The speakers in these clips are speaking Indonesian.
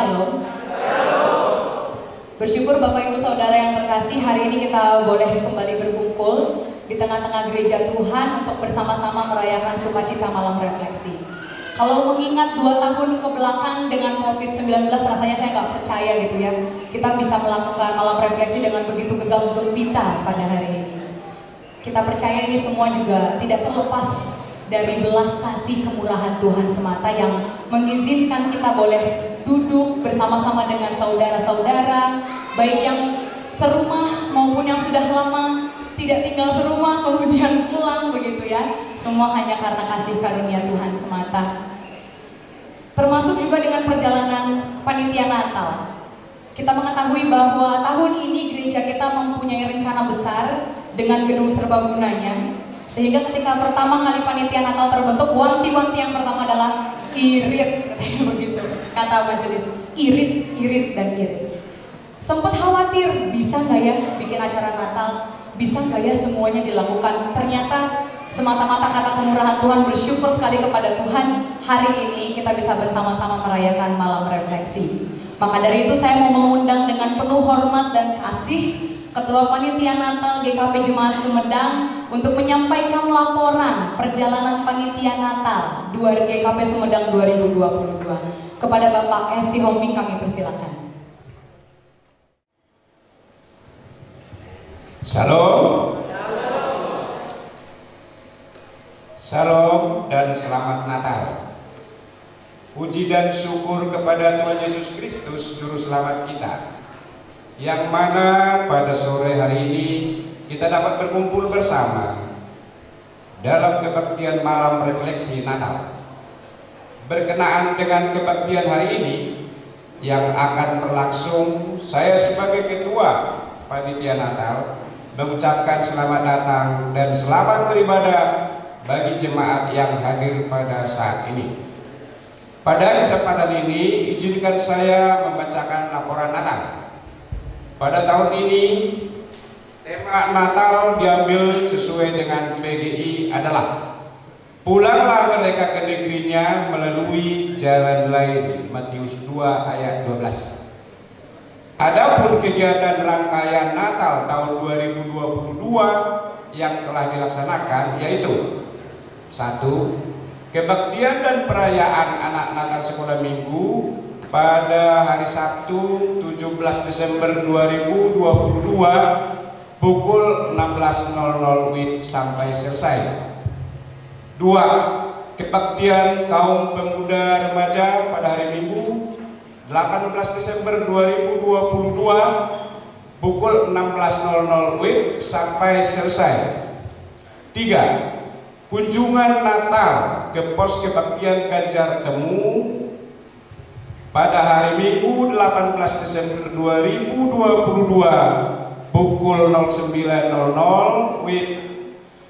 Shalom. Bersyukur Bapak Ibu Saudara yang terkasih, hari ini kita boleh kembali berkumpul di tengah-tengah gereja Tuhan untuk bersama-sama merayakan sukacita malam refleksi. Kalau mengingat 2 tahun ke belakang dengan COVID-19, rasanya saya nggak percaya gitu ya, kita bisa melakukan malam refleksi dengan begitu gegap gempita pada hari ini. Kita percaya ini semua juga tidak terlepas dari belas kasih kemurahan Tuhan semata yang mengizinkan kita boleh duduk bersama-sama dengan saudara-saudara, baik yang serumah maupun yang sudah lama tidak tinggal serumah kemudian pulang begitu ya. Semua hanya karena kasih karunia Tuhan semata. Termasuk juga dengan perjalanan panitia Natal. Kita mengetahui bahwa tahun ini gereja kita mempunyai rencana besar dengan gedung serbagunanya. Sehingga ketika pertama kali panitia Natal terbentuk, wanti-wanti yang pertama adalah irit, begitu kata majelis, irit dan irit. Sempat khawatir, bisa nggak ya bikin acara Natal, bisa nggak ya semuanya dilakukan. Ternyata semata-mata kata kemurahan Tuhan, bersyukur sekali kepada Tuhan, hari ini kita bisa bersama-sama merayakan malam refleksi. Maka dari itu saya mau mengundang dengan penuh hormat dan kasih Ketua Panitia Natal GKP Jemaat Sumedang untuk menyampaikan laporan perjalanan Panitia Natal GKP Sumedang 2022. Kepada Bapak Esti Homing kami persilakan. Shalom. Shalom dan selamat Natal. Puji dan syukur kepada Tuhan Yesus Kristus, Juru Selamat kita, yang mana pada sore hari ini kita dapat berkumpul bersama dalam kebaktian malam refleksi Natal. Berkenaan dengan kebaktian hari ini yang akan berlangsung, saya sebagai Ketua Panitia Natal mengucapkan selamat datang dan selamat beribadah bagi jemaat yang hadir pada saat ini. Pada kesempatan ini, izinkan saya membacakan laporan Natal. Pada tahun ini, tema Natal diambil sesuai dengan PGI adalah pulanglah mereka ke negerinya melalui jalan lain, Matius 2 ayat 12. Adapun kegiatan rangkaian Natal tahun 2022 yang telah dilaksanakan yaitu 1. Kebaktian dan perayaan anak Natal sekolah minggu pada hari Sabtu 17 Desember 2022 pukul 16.00 WIB sampai selesai. 2. Kebaktian kaum pemuda remaja pada hari Minggu 18 Desember 2022 pukul 16.00 WIB sampai selesai. 3. Kunjungan Natal ke pos kebaktian Ganjar Temu pada hari Minggu 18 Desember 2022 pukul 09.00 WIB.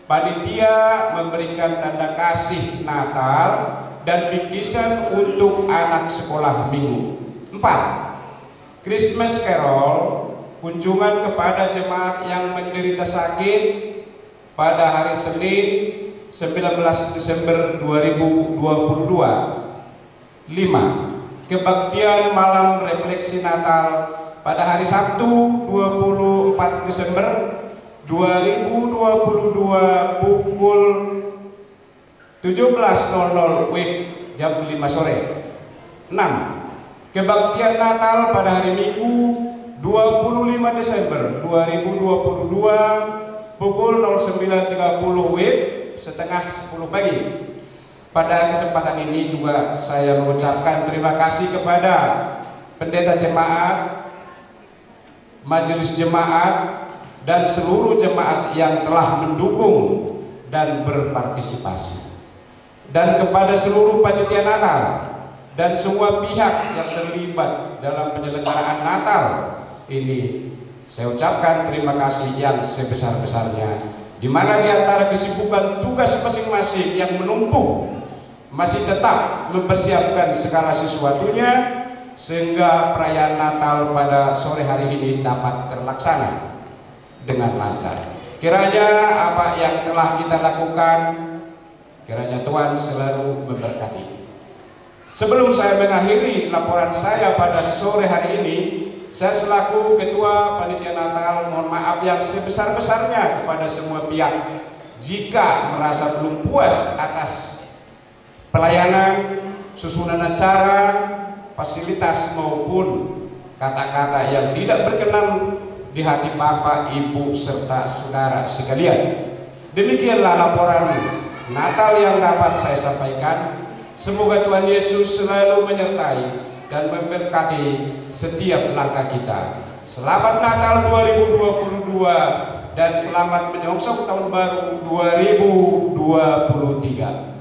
Panitia memberikan tanda kasih Natal dan bingkisan untuk anak sekolah minggu. 4. Christmas Carol, kunjungan kepada jemaat yang menderita sakit pada hari Senin 19 Desember 2022. 5. Kebaktian malam refleksi Natal pada hari Sabtu 24 Desember 2022 pukul 17.00 WIB jam 5 sore. 6. Kebaktian Natal pada hari Minggu 25 Desember 2022 pukul 09.30 WIB setengah 10 pagi. Pada kesempatan ini juga saya mengucapkan terima kasih kepada pendeta jemaat, majelis jemaat, dan seluruh jemaat yang telah mendukung dan berpartisipasi, dan kepada seluruh panitia Natal dan semua pihak yang terlibat dalam penyelenggaraan Natal ini. Saya ucapkan terima kasih yang sebesar-besarnya, di mana di antara kesibukan tugas masing-masing yang menumpuk masih tetap mempersiapkan segala sesuatunya sehingga perayaan Natal pada sore hari ini dapat terlaksana dengan lancar. Kiranya apa yang telah kita lakukan, kiranya Tuhan selalu memberkati. Sebelum saya mengakhiri laporan saya pada sore hari ini, saya selaku Ketua Panitia Natal mohon maaf yang sebesar-besarnya kepada semua pihak jika merasa belum puas atas pelayanan, susunan acara, fasilitas maupun kata-kata yang tidak berkenan di hati Bapak, Ibu, serta saudara sekalian. Demikianlah laporan Natal yang dapat saya sampaikan. Semoga Tuhan Yesus selalu menyertai dan memberkati setiap langkah kita. Selamat Natal 2022 dan selamat menyongsong tahun baru 2023.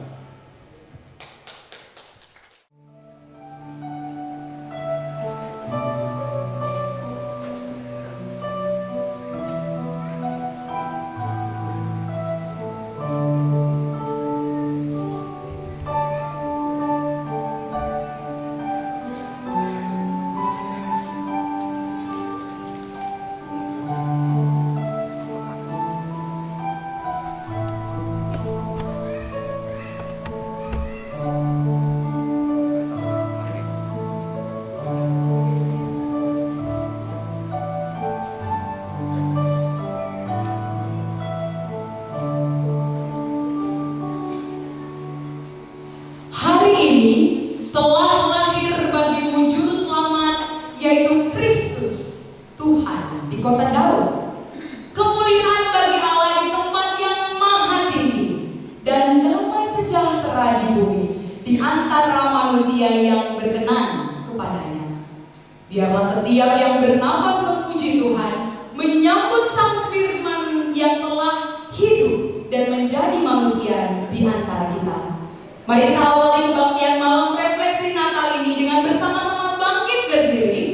Biarlah setiap yang bernafas memuji Tuhan, menyambut Sang Firman yang telah hidup dan menjadi manusia di antara kita. Mari kita awali kebaktian malam refleksi Natal ini dengan bersama-sama bangkit berdiri.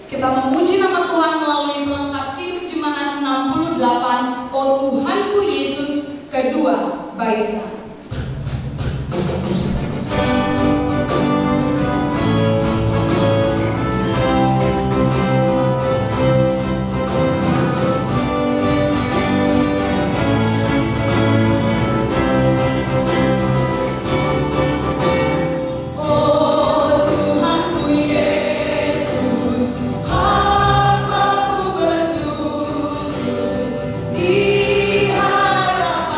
Kita memuji nama Tuhan melalui pelengkap Kidung Jemaat 68, O Tuhanku Yesus, kedua baitnya. Di hadapan-Mu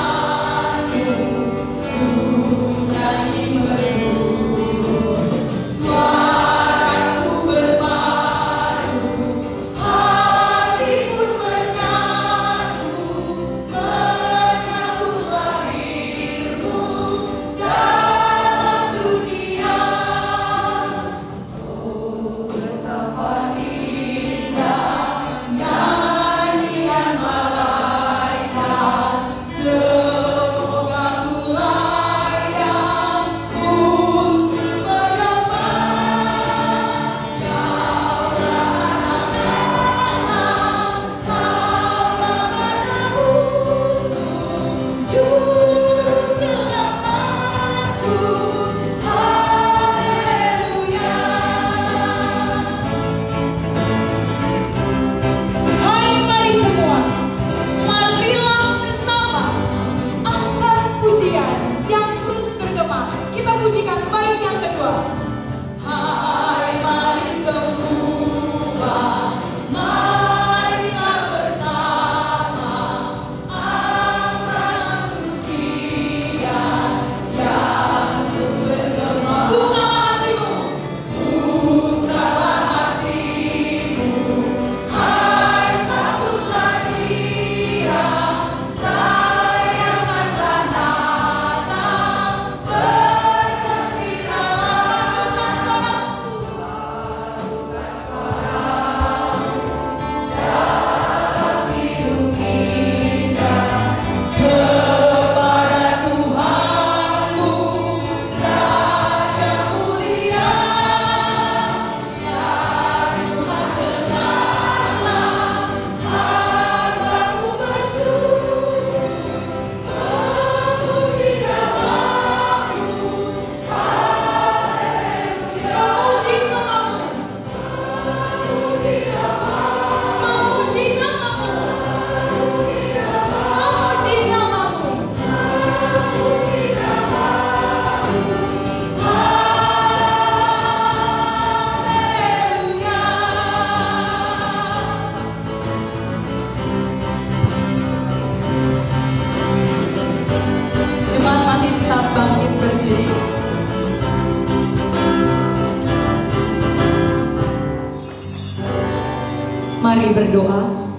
Mari berdoa.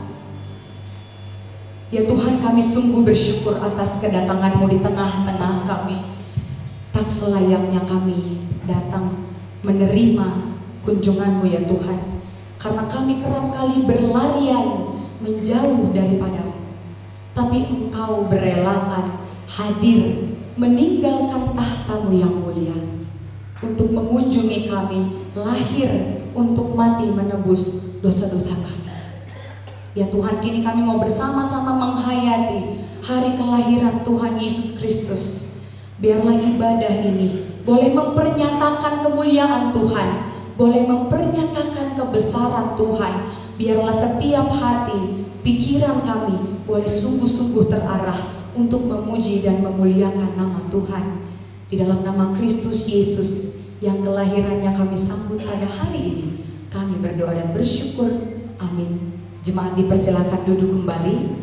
Ya Tuhan, kami sungguh bersyukur atas kedatangan-Mu di tengah-tengah kami. Tak selayaknya kami datang menerima kunjungan-Mu ya Tuhan, karena kami kerap kali berlarian menjauh daripada-Mu. Tapi Engkau berelakan hadir meninggalkan tahta-Mu yang mulia untuk mengunjungi kami, lahir untuk mati menebus dosa-dosa kami. Ya Tuhan, kini kami mau bersama-sama menghayati hari kelahiran Tuhan Yesus Kristus. Biarlah ibadah ini boleh mempernyatakan kemuliaan Tuhan, boleh mempernyatakan kebesaran Tuhan. Biarlah setiap hati, pikiran kami boleh sungguh-sungguh terarah untuk memuji dan memuliakan nama Tuhan. Di dalam nama Kristus Yesus yang kelahirannya kami sambut pada hari ini, kami berdoa dan bersyukur. Amin. Jemaat dipersilakan duduk kembali.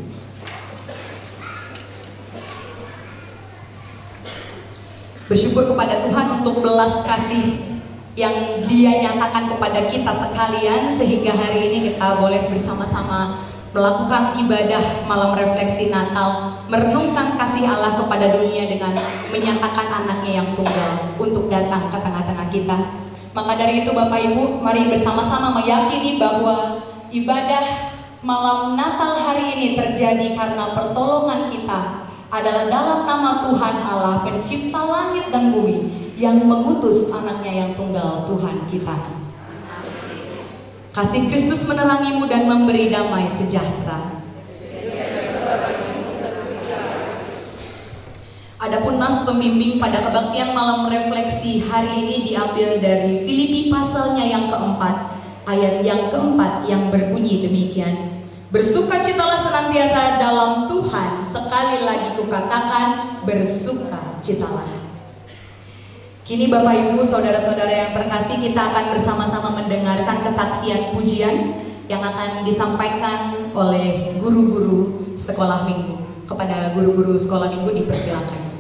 Bersyukur kepada Tuhan untuk belas kasih yang Dia nyatakan kepada kita sekalian, sehingga hari ini kita boleh bersama-sama melakukan ibadah malam refleksi Natal, merenungkan kasih Allah kepada dunia dengan menyatakan anaknya yang tunggal untuk datang ke tengah-tengah kita. Maka dari itu Bapak Ibu, mari bersama-sama meyakini bahwa ibadah malam Natal hari ini terjadi karena pertolongan kita adalah dalam nama Tuhan Allah, pencipta langit dan bumi, yang mengutus anaknya yang tunggal, Tuhan kita. Kasih Kristus menerangimu dan memberi damai sejahtera. Adapun nas pembimbing pada kebaktian malam refleksi hari ini diambil dari Filipi pasalnya yang keempat, ayat yang keempat yang berbunyi demikian. Bersukacitalah senantiasa dalam Tuhan, sekali lagi kukatakan bersukacitalah. Kini Bapak Ibu, saudara-saudara yang terkasih, kita akan bersama-sama mendengarkan kesaksian pujian yang akan disampaikan oleh guru-guru sekolah minggu. Kepada guru-guru sekolah minggu dipersilakan.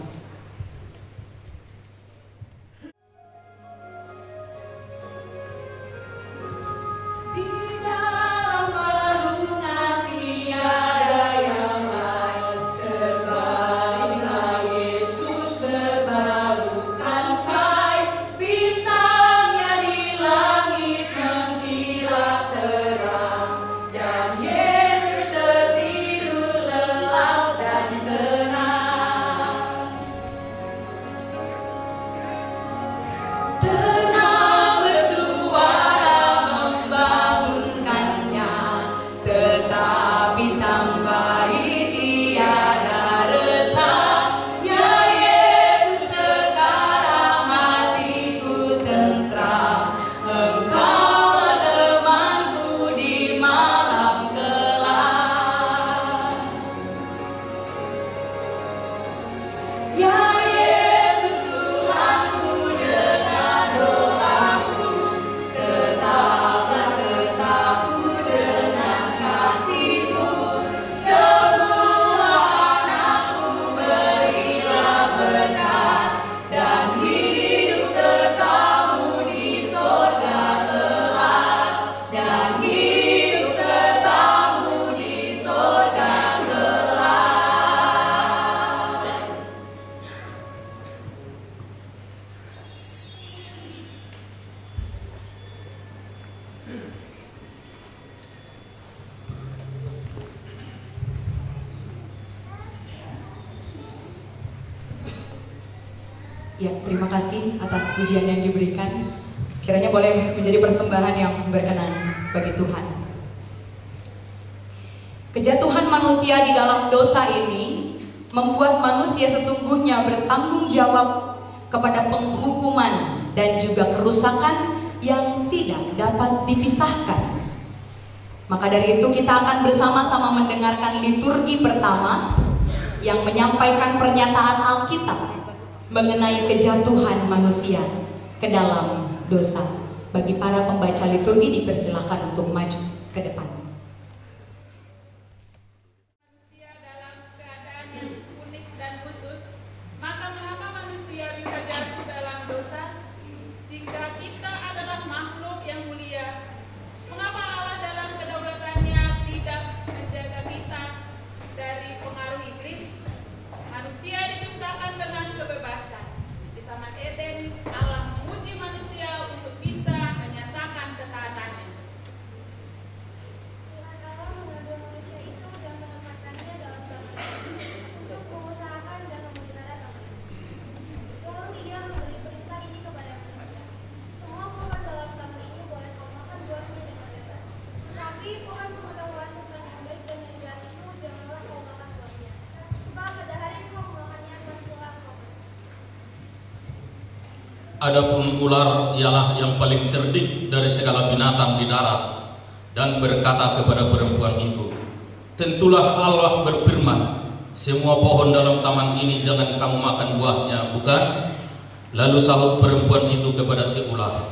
Ya, terima kasih atas pujian yang diberikan. Kiranya boleh menjadi persembahan yang berkenan bagi Tuhan. Kejatuhan manusia di dalam dosa ini membuat manusia sesungguhnya bertanggung jawab kepada penghukuman dan juga kerusakan yang tidak dapat dipisahkan. Maka dari itu kita akan bersama-sama mendengarkan liturgi pertama yang menyampaikan pernyataan Alkitab mengenai kejatuhan manusia ke dalam dosa. Bagi para pembaca liturgi dipersilakan untuk maju ke depan. Manusia dalam keadaan yang unik dan khusus, maka mengapa manusia bisa jatuh dalam dosa? Jika kita adalah makhluk yang mulia, mengapa Allah dalam kedaulatannya Adapun ular ialah yang paling cerdik dari segala binatang di darat, dan berkata kepada perempuan itu, "Tentulah Allah berfirman, semua pohon dalam taman ini jangan kamu makan buahnya, bukan?" Lalu sahut perempuan itu kepada si ular,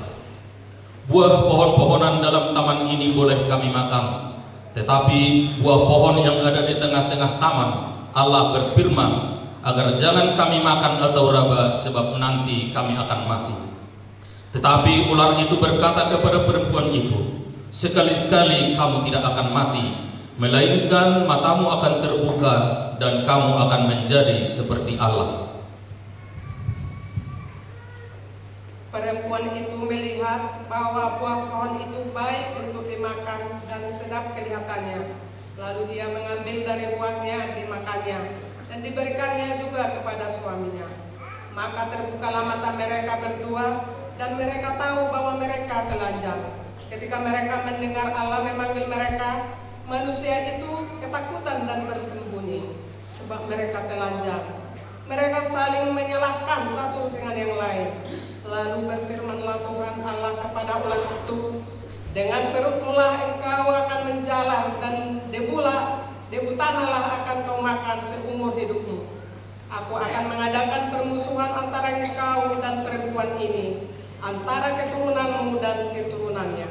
"Buah pohon-pohonan dalam taman ini boleh kami makan, tetapi buah pohon yang ada di tengah-tengah taman, Allah berfirman, agar jangan kami makan atau raba, sebab nanti kami akan mati." Tetapi ular itu berkata kepada perempuan itu, "Sekali-kali kamu tidak akan mati, melainkan matamu akan terbuka dan kamu akan menjadi seperti Allah." Perempuan itu melihat bahwa buah pohon itu baik untuk dimakan dan sedap kelihatannya. Lalu dia mengambil dari buahnya, dimakannya, dan diberikannya juga kepada suaminya. Maka terbukalah mata mereka berdua, dan mereka tahu bahwa mereka telanjang. Ketika mereka mendengar Allah memanggil mereka, manusia itu ketakutan dan bersembunyi, sebab mereka telanjang. Mereka saling menyalahkan satu dengan yang lain. Lalu berfirmanlah Tuhan Allah kepada ular itu, "Dengan perutmulah engkau akan menjalar, dan debu tanahlah akan kau makan seumur hidupmu. Aku akan mengadakan permusuhan antara engkau dan perempuan ini, antara keturunanmu dan keturunannya."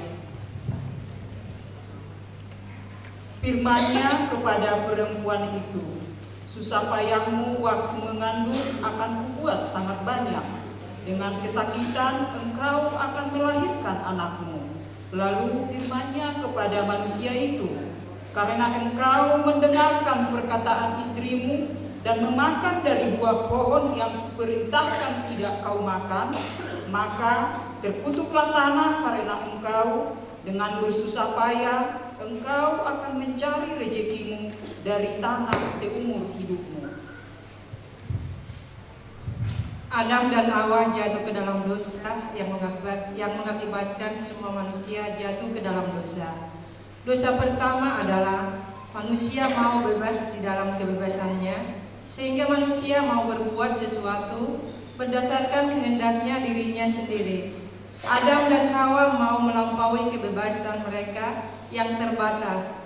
Firman-Nya kepada perempuan itu, "Susah payahmu waktu mengandung akan kubuat sangat banyak. Dengan kesakitan engkau akan melahirkan anakmu." Lalu firman-Nya kepada manusia itu, "Karena engkau mendengarkan perkataan istrimu dan memakan dari buah pohon yang kuperintahkan tidak kau makan, maka terkutuklah tanah karena engkau. Dengan bersusah payah engkau akan mencari rezekimu dari tanah seumur hidupmu." Adam dan Hawa jatuh ke dalam dosa yang mengakibatkan semua manusia jatuh ke dalam dosa. Dosa pertama adalah manusia mau bebas di dalam kebebasannya, sehingga manusia mau berbuat sesuatu berdasarkan kehendaknya dirinya sendiri. Adam dan Hawa mau melampaui kebebasan mereka yang terbatas.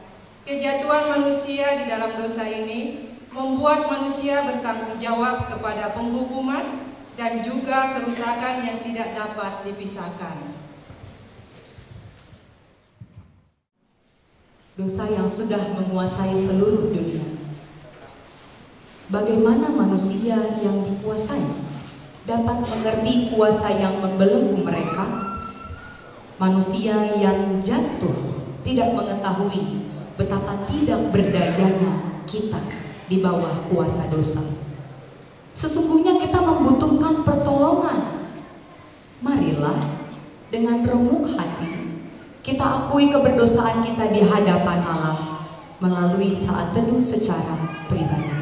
Kejatuhan manusia di dalam dosa ini membuat manusia bertanggung jawab kepada penghukuman dan juga kerusakan yang tidak dapat dipisahkan. Dosa yang sudah menguasai seluruh dunia. Bagaimana manusia yang dikuasai dapat mengerti kuasa yang membelenggu mereka? Manusia yang jatuh tidak mengetahui betapa tidak berdayanya kita di bawah kuasa dosa. Sesungguhnya kita membutuhkan pertolongan. Marilah dengan remuk hati kita akui keberdosaan kita di hadapan Allah melalui saat teduh secara pribadi.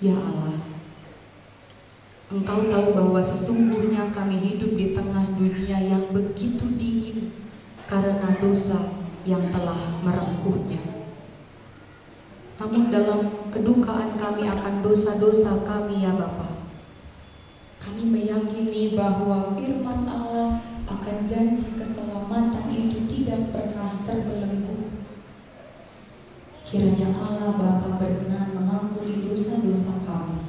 Ya Allah, Engkau tahu bahwa sesungguhnya kami hidup di tengah dunia yang begitu dingin karena dosa yang telah merengkuhnya. Namun dalam kedukaan kami akan dosa-dosa kami ya Bapa, kami meyakini bahwa firman Allah akan janji keselamatan itu tidak pernah terbelenggu. Kiranya Allah Bapa berkenan mengampuni dosa-dosa kami.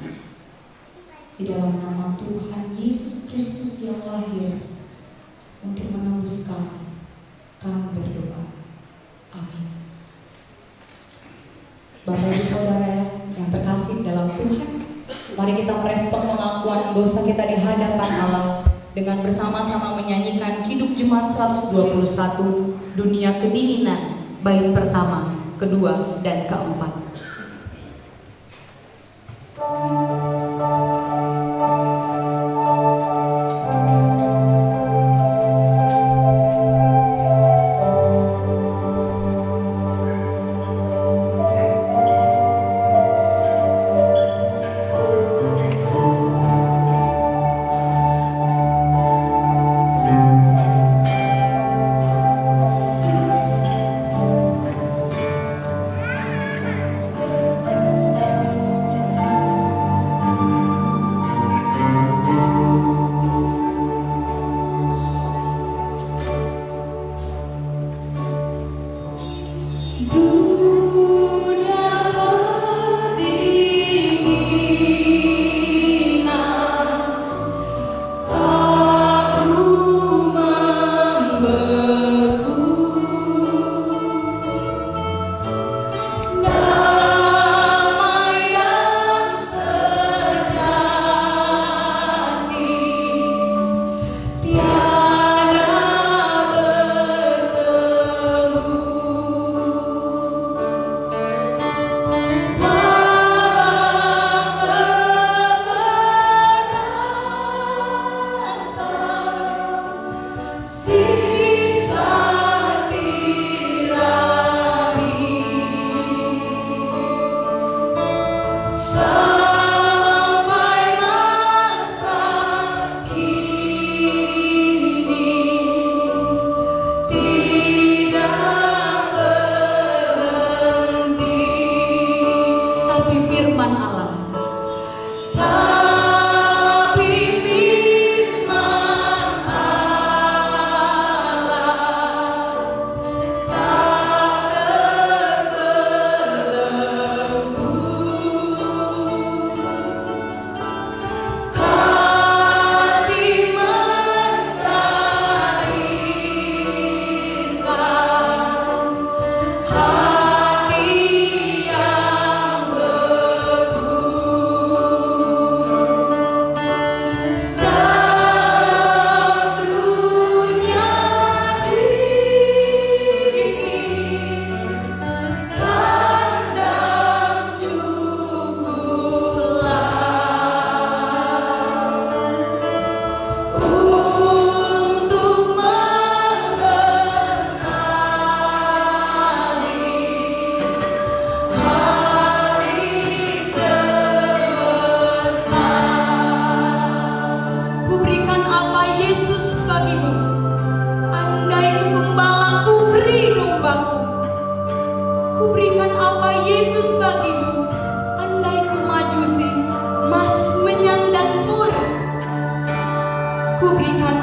Di dalam nama Tuhan Yesus Kristus yang lahir untuk menebus kami berdoa. Amin. Bapak Ibu Saudara yang terkasih dalam Tuhan, mari kita merespon pengakuan dosa kita di hadapan Allah dengan bersama-sama menyanyikan Kidung Jemaat 121, Dunia Kedinginan, bait pertama, kedua, dan keempat.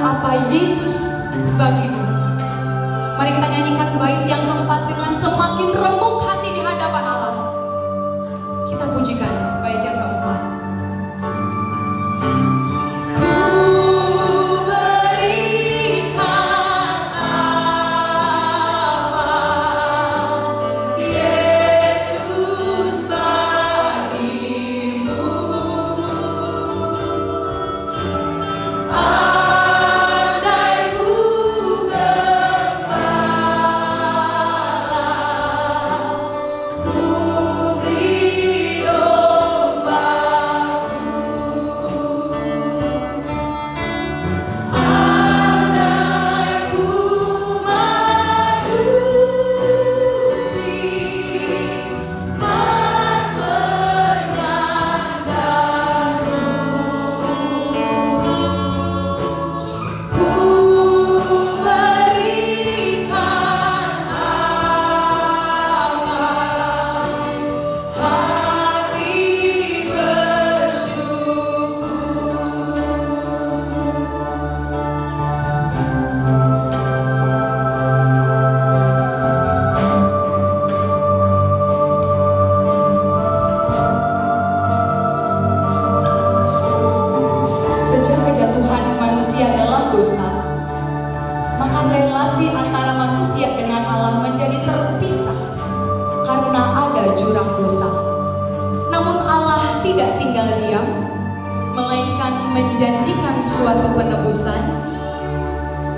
apa Yesus bagimu. Mari kita nyanyikan bait yang keempat dengan semakin remuk hati di hadapan Allah. Kita pujikan bait yang keempat.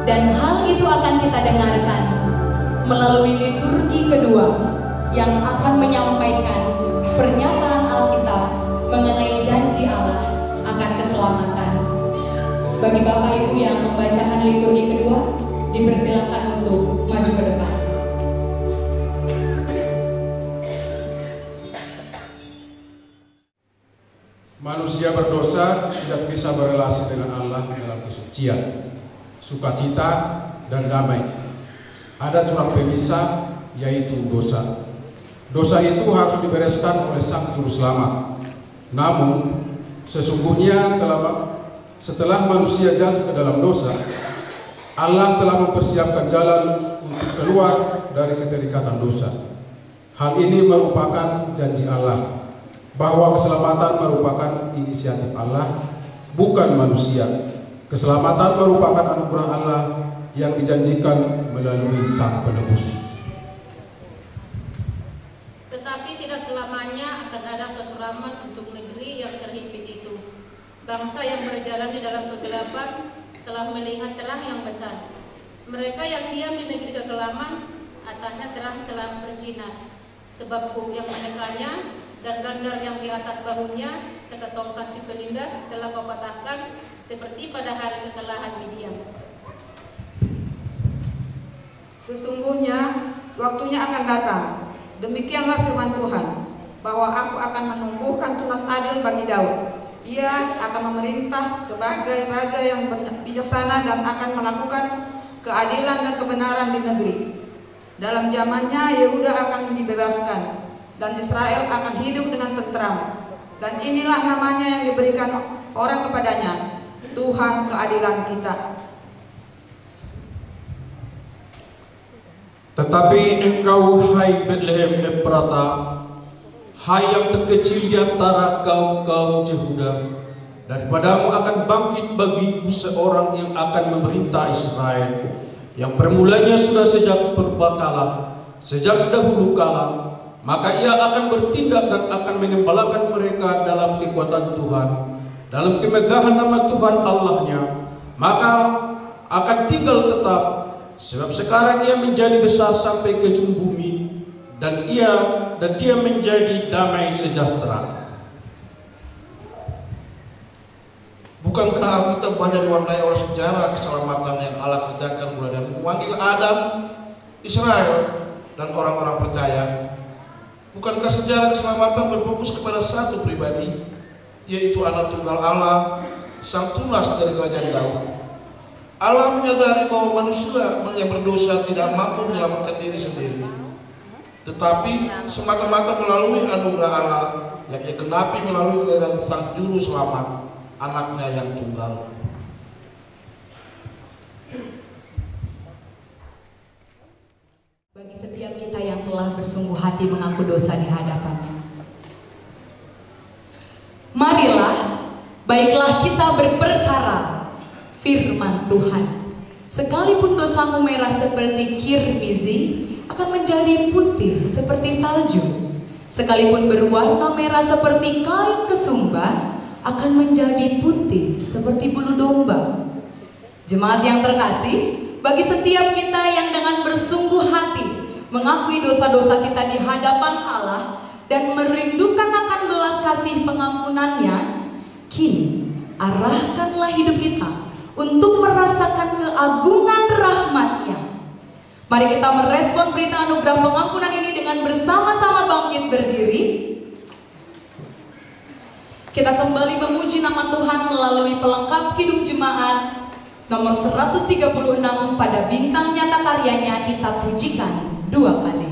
Dan hal itu akan kita dengarkan melalui liturgi kedua yang akan menyampaikan pernyataan Alkitab mengenai janji Allah akan keselamatan. Bagi Bapak Ibu yang membacakan liturgi kedua, dipersilakan untuk maju ke depan. Manusia berdosa tidak bisa berelasi dengan Allah dalam kesucian, sukacita, dan damai. Ada tulang pemisah, yaitu dosa. Dosa itu harus dibereskan oleh Sang Juru Selamat. Namun, sesungguhnya setelah manusia jatuh ke dalam dosa, Allah telah mempersiapkan jalan untuk keluar dari keterikatan dosa. Hal ini merupakan janji Allah, bahwa keselamatan merupakan inisiatif Allah, bukan manusia. Keselamatan merupakan anugerah Allah yang dijanjikan melalui Sang Penebus. Tetapi tidak selamanya akan ada kesulaman untuk negeri yang terhimpit itu. Bangsa yang berjalan di dalam kegelapan telah melihat terang yang besar. Mereka yang diam di negeri kekelaman, atasnya terang telah bersinar. Sebab buk yang menekannya dan gandar yang di atas bahunya, kata tongkat si pelindas, telah kau patahkan seperti pada hari kekalahan Midian. Sesungguhnya waktunya akan datang, demikianlah firman Tuhan, bahwa aku akan menumbuhkan tunas adil bagi Daud. Ia akan memerintah sebagai raja yang bijaksana dan akan melakukan keadilan dan kebenaran di negeri. Dalam zamannya Yehuda akan dibebaskan dan Israel akan hidup dengan tentram. Dan inilah namanya yang diberikan orang kepadanya, Tuhan keadilan kita. Tetapi engkau, hai Betlehem Efrata, hai yang terkecil di antara kaum Yehuda, daripadamu akan bangkit bagiku seorang yang akan memerintah Israel, yang permulanya sudah sejak purbakala, sejak dahulu kala. Maka ia akan bertindak dan akan mengembalakan mereka dalam kekuatan Tuhan, dalam kemegahan nama Tuhan Allahnya. Maka akan tinggal tetap, sebab sekarang ia menjadi besar sampai ke ujung bumi, dan dia menjadi damai sejahtera. Bukankah Alkitab banyak diwarnai oleh sejarah keselamatan yang Allah kerjakan mulai dari memanggil Adam, Israel, dan orang-orang percaya? Bukankah sejarah keselamatan berfokus kepada satu pribadi, yaitu anak tunggal Allah, sang tunas dari kerajaan Daud? Allah menyadari bahwa manusia yang berdosa tidak mampu menyelamatkan diri sendiri, tetapi semata-mata melalui anugerah Allah yang ia genapi melalui kelahiran sang juru selamat, anaknya yang tunggal. Bagi setiap kita yang telah bersungguh hati mengaku dosa di hadapannya, marilah, baiklah kita berperkara firman Tuhan. Sekalipun dosamu merah seperti kirmizi, akan menjadi putih seperti salju. Sekalipun berwarna merah seperti kain kesumba, akan menjadi putih seperti bulu domba. Jemaat yang terkasih, bagi setiap kita yang dengan bersungguh hati mengakui dosa-dosa kita di hadapan Allah dan merindukan akan belas kasih pengampunannya, kini arahkanlah hidup kita untuk merasakan keagungan rahmat-Nya. Mari kita merespon berita anugerah pengampunan ini dengan bersama-sama bangkit berdiri. Kita kembali memuji nama Tuhan melalui pelengkap hidup jemaat nomor 136 pada bintang nyata karyanya kita pujikan 2 kali.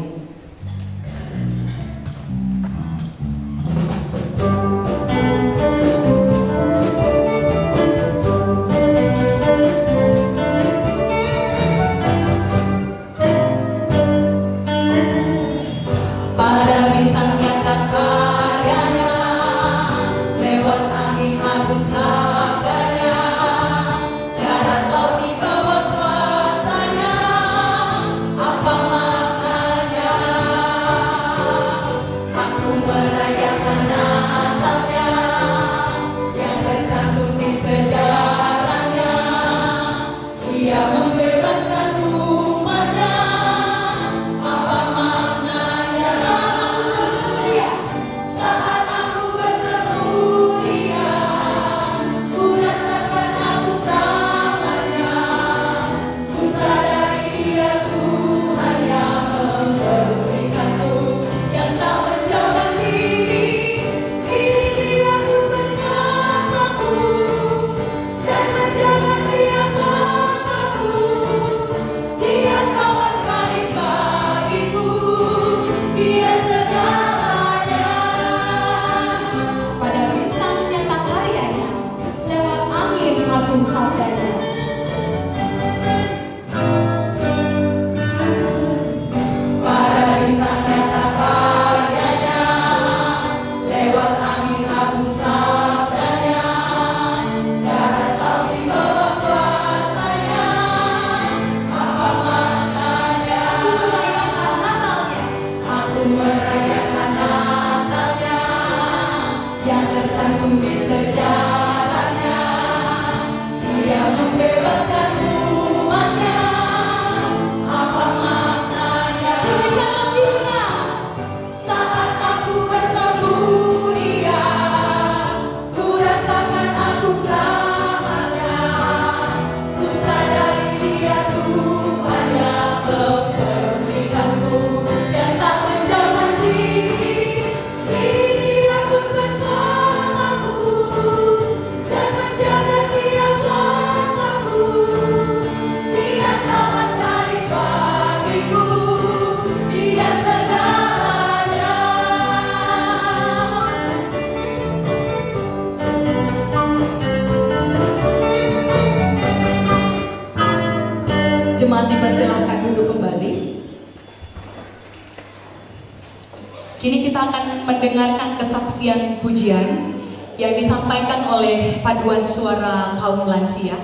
Kini kita akan mendengarkan kesaksian pujian yang disampaikan oleh paduan suara kaum lansia.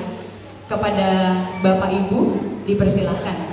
Kepada Bapak Ibu, dipersilahkan.